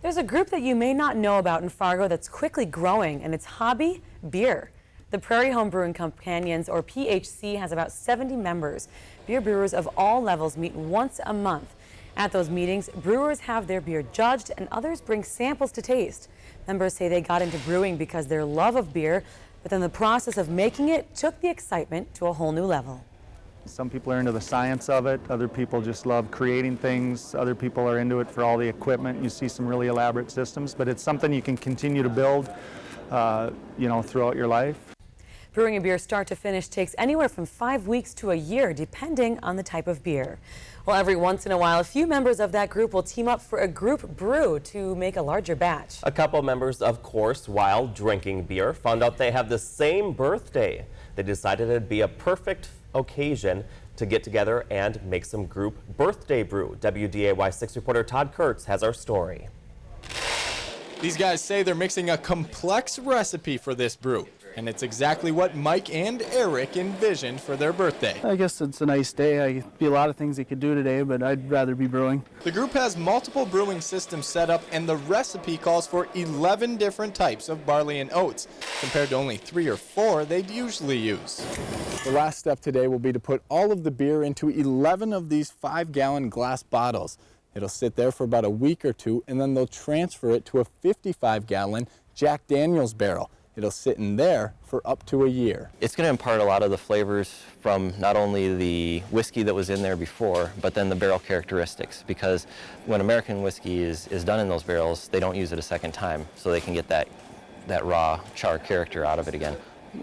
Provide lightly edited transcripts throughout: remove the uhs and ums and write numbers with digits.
There's a group that you may not know about in Fargo that's quickly growing, and it's hobby beer. The Prairie Homebrewing Companions, or PHC, has about 70 members. Beer brewers of all levels meet once a month. At those meetings, brewers have their beer judged and others bring samples to taste. Members say they got into brewing because their love of beer, but then the process of making it took the excitement to a whole new level. Some people are into the science of it, other people just love creating things, other people are into it for all the equipment. You see some really elaborate systems, but it's something you can continue to build throughout your life. Brewing a beer start to finish takes anywhere from 5 weeks to a year, depending on the type of beer. Well, every once in a while, a few members of that group will team up for a group brew to make a larger batch. A couple members, of course, while drinking beer, found out they have the same birthday. They decided it'd be a perfect occasion to get together and make some group birthday brew. WDAY 6 reporter Todd Kurtz has our story. These guys say they're mixing a complex recipe for this brew, and it's exactly what Mike and Eric envisioned for their birthday. I guess it's a nice day. I'd be a lot of things you could do today, but I'd rather be brewing. The group has multiple brewing systems set up, and the recipe calls for 11 different types of barley and oats, compared to only 3 or 4 they'd usually use. The last step today will be to put all of the beer into 11 of these 5-gallon glass bottles. It'll sit there for about a week or two, and then they'll transfer it to a 55-gallon Jack Daniel's barrel. It'll sit in there for up to a year. It's going to impart a lot of the flavors from not only the whiskey that was in there before, but then the barrel characteristics, because when American whiskey is done in those barrels, they don't use it a second time, so they can get that raw char character out of it again.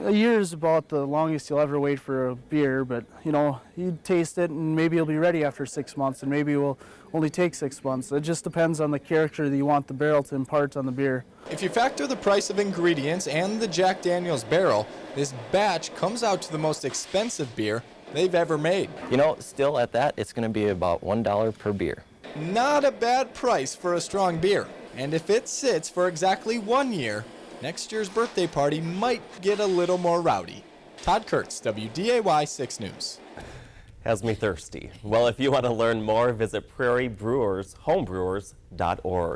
A year is about the longest you'll ever wait for a beer, but you taste it and maybe you'll be ready after 6 months, and maybe it will only take 6 months. It just depends on the character that you want the barrel to impart on the beer. If you factor the price of ingredients and the Jack Daniel's barrel, this batch comes out to the most expensive beer they've ever made. Still at that, it's going to be about $1 per beer. Not a bad price for a strong beer. And if it sits for exactly 1 year, next year's birthday party might get a little more rowdy. Todd Kurtz, WDAY 6 News. Has me thirsty. Well, if you want to learn more, visit prairiebrewershomebrewers.org.